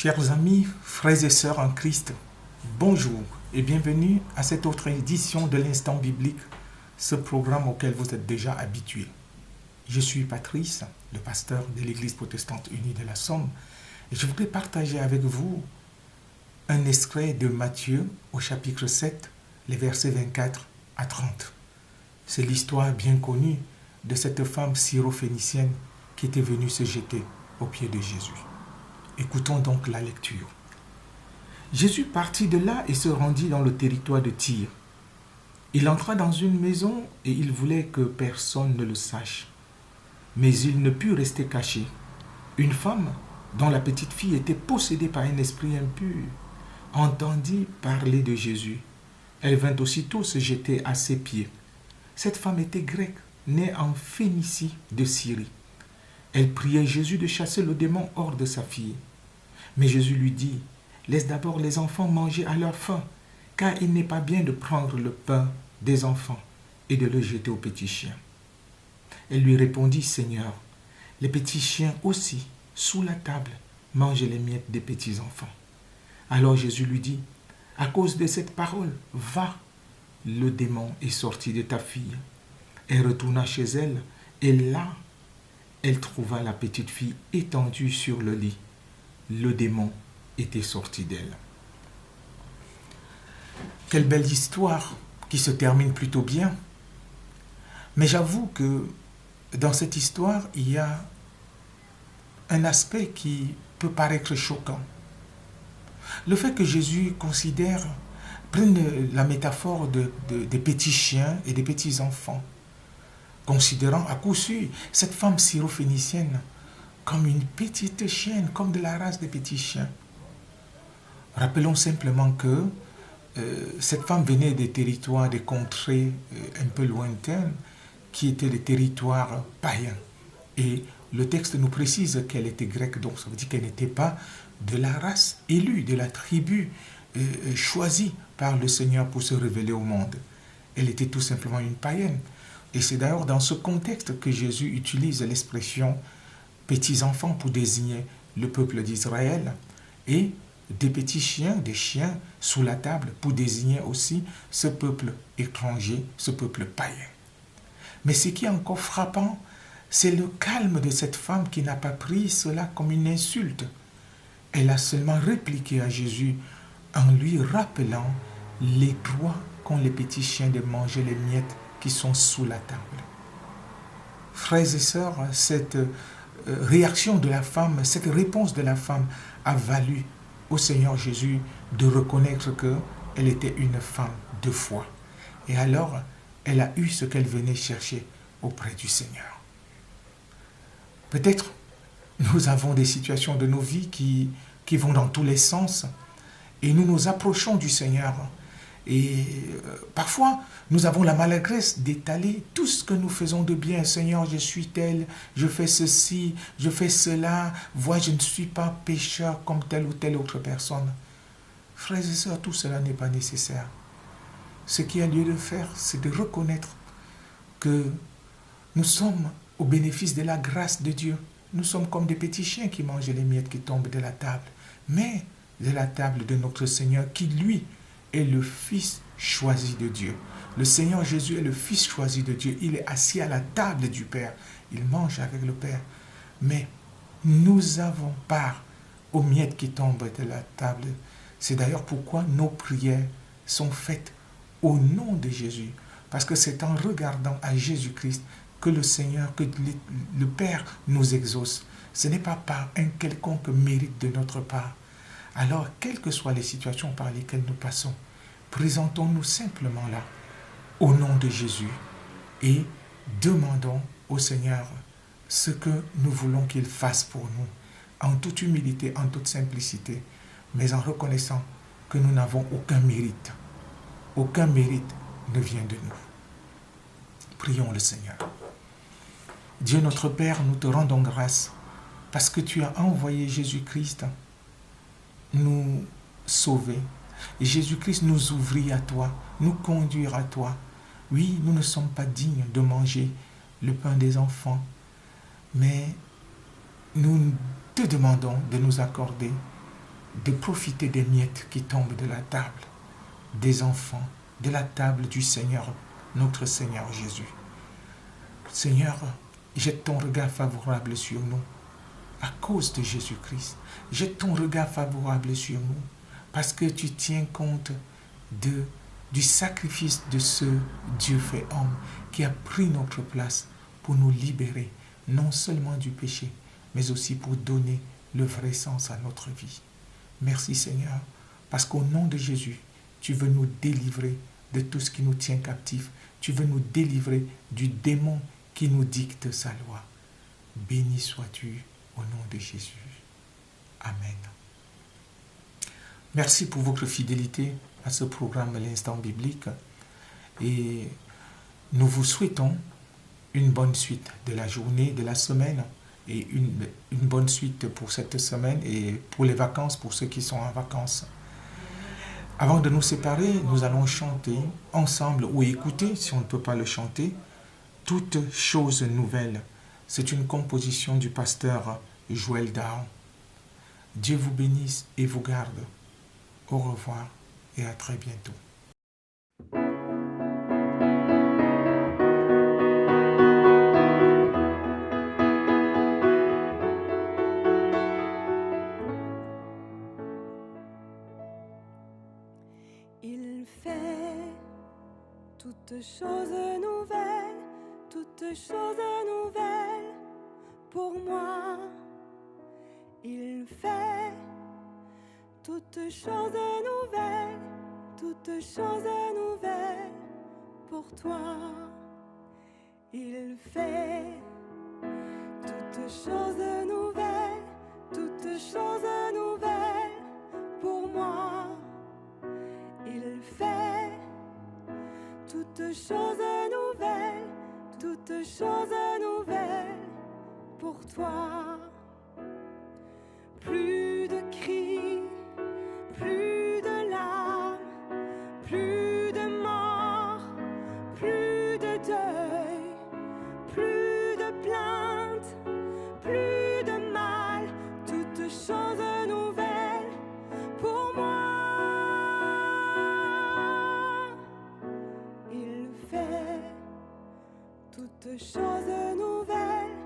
Chers amis, frères et sœurs en Christ, bonjour et bienvenue à cette autre édition de l'Instant Biblique, ce programme auquel vous êtes déjà habitués. Je suis Patrice, le pasteur de l'Église protestante unie de la Somme, et je voudrais partager avec vous un extrait de Matthieu au chapitre 7, les versets 24 à 30. C'est l'histoire bien connue de cette femme syrophénicienne qui était venue se jeter aux pieds de Jésus. Écoutons donc la lecture. Jésus partit de là et se rendit dans le territoire de Tyr. Il entra dans une maison et il voulait que personne ne le sache. Mais il ne put rester caché. Une femme, dont la petite fille était possédée par un esprit impur, entendit parler de Jésus. Elle vint aussitôt se jeter à ses pieds. Cette femme était grecque, née en Phénicie de Syrie. Elle priait Jésus de chasser le démon hors de sa fille. Mais Jésus lui dit, « Laisse d'abord les enfants manger à leur faim, car il n'est pas bien de prendre le pain des enfants et de le jeter aux petits chiens. » Elle lui répondit, « Seigneur, les petits chiens aussi, sous la table, mangent les miettes des petits enfants. » Alors Jésus lui dit, « À cause de cette parole, va, le démon est sorti de ta fille. » Elle retourna chez elle, et là, elle trouva la petite fille étendue sur le lit. Le démon était sorti d'elle. Quelle belle histoire qui se termine plutôt bien. Mais j'avoue que dans cette histoire, il y a un aspect qui peut paraître choquant. Le fait que Jésus prenne la métaphore des petits chiens et des petits enfants, considérant à coup sûr cette femme syrophénicienne comme une petite chienne, comme de la race des petits chiens. Rappelons simplement que cette femme venait des territoires, des contrées un peu lointaines, qui étaient des territoires païens. Et le texte nous précise qu'elle était grecque, donc ça veut dire qu'elle n'était pas de la race élue, de la tribu choisie par le Seigneur pour se révéler au monde. Elle était tout simplement une païenne. Et c'est d'ailleurs dans ce contexte que Jésus utilise l'expression « petits enfants » pour désigner le peuple d'Israël et des petits chiens, des chiens sous la table pour désigner aussi ce peuple étranger, ce peuple païen. Mais ce qui est encore frappant, c'est le calme de cette femme qui n'a pas pris cela comme une insulte. Elle a seulement répliqué à Jésus en lui rappelant les droits qu'ont les petits chiens de manger les miettes qui sont sous la table. Frères et sœurs, cette réaction de la femme, cette réponse de la femme a valu au Seigneur Jésus de reconnaître qu'elle était une femme de foi. Et alors, elle a eu ce qu'elle venait chercher auprès du Seigneur. Peut-être nous avons des situations de nos vies qui vont dans tous les sens et nous nous approchons du Seigneur. Et parfois, nous avons la maladresse d'étaler tout ce que nous faisons de bien. Seigneur, je suis tel, je fais ceci, je fais cela. Vois, je ne suis pas pécheur comme telle ou telle autre personne. Frères et sœurs, tout cela n'est pas nécessaire. Ce qui a lieu de faire, c'est de reconnaître que nous sommes au bénéfice de la grâce de Dieu. Nous sommes comme des petits chiens qui mangent les miettes qui tombent de la table. Mais de la table de notre Seigneur qui, lui, est le Fils choisi de Dieu. Le Seigneur Jésus est le Fils choisi de Dieu. Il est assis à la table du Père. Il mange avec le Père. Mais nous avons part aux miettes qui tombent de la table. C'est d'ailleurs pourquoi nos prières sont faites au nom de Jésus. Parce que c'est en regardant à Jésus-Christ que le Seigneur, que le Père nous exauce. Ce n'est pas par un quelconque mérite de notre part. Alors, quelles que soient les situations par lesquelles nous passons, présentons-nous simplement là, au nom de Jésus, et demandons au Seigneur ce que nous voulons qu'il fasse pour nous, en toute humilité, en toute simplicité, mais en reconnaissant que nous n'avons aucun mérite. Aucun mérite ne vient de nous. Prions le Seigneur. Dieu notre Père, nous te rendons grâce parce que tu as envoyé Jésus-Christ nous sauver. Et Jésus-Christ nous ouvrit à toi, nous conduire à toi. Oui, nous ne sommes pas dignes de manger le pain des enfants, mais nous te demandons de nous accorder de profiter des miettes qui tombent de la table des enfants, de la table du Seigneur, notre Seigneur Jésus. Seigneur, jette ton regard favorable sur nous à cause de Jésus-Christ. Jette ton regard favorable sur nous parce que tu tiens compte du sacrifice de ce Dieu fait homme qui a pris notre place pour nous libérer, non seulement du péché, mais aussi pour donner le vrai sens à notre vie. Merci Seigneur, parce qu'au nom de Jésus, tu veux nous délivrer de tout ce qui nous tient captifs. Tu veux nous délivrer du démon qui nous dicte sa loi. Béni sois-tu au nom de Jésus. Amen. Merci pour votre fidélité à ce programme L'Instant Biblique. Et nous vous souhaitons une bonne suite de la journée, de la semaine, et une bonne suite pour cette semaine et pour les vacances, pour ceux qui sont en vacances. Avant de nous séparer, nous allons chanter ensemble ou écouter, si on ne peut pas le chanter, Toutes choses nouvelles. C'est une composition du pasteur Joël Dahan. Dieu vous bénisse et vous garde. Au revoir et à très bientôt. Il fait toutes choses nouvelles, toutes choses nouvelles pour moi. Il fait toutes choses nouvelles, toutes choses nouvelles pour toi. Il fait toutes choses nouvelles, toutes choses nouvelles pour moi. Il fait toutes choses nouvelles, toutes choses nouvelles pour toi. Plus de cris, plus de larmes, plus de mort, plus de deuil, plus de plaintes, plus de mal, toutes choses nouvelles pour moi. Il fait toutes choses nouvelles,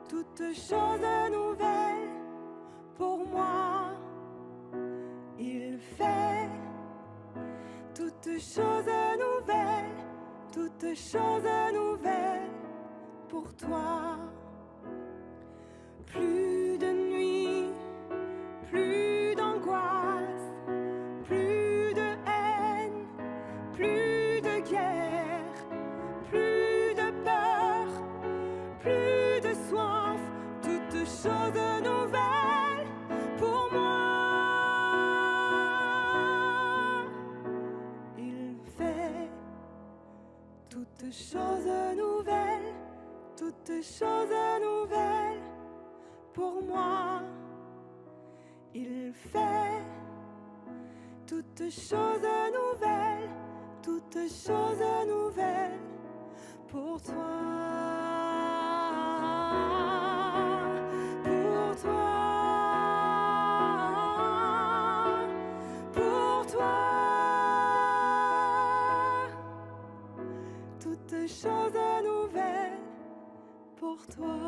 toutes choses nouvelles pour moi. Il fait toutes choses nouvelles, toutes choses nouvelles pour toi. Plus de nuit, plus d'angoisse, plus de haine, plus de guerre, plus de peur, plus de soif, toutes choses nouvelles pour moi. Il fait toutes choses nouvelles, toutes choses nouvelles pour moi. Il fait toutes choses nouvelles, toutes choses nouvelles pour toi. Pour toi. Pour toi. Toutes choses nouvelles pour toi.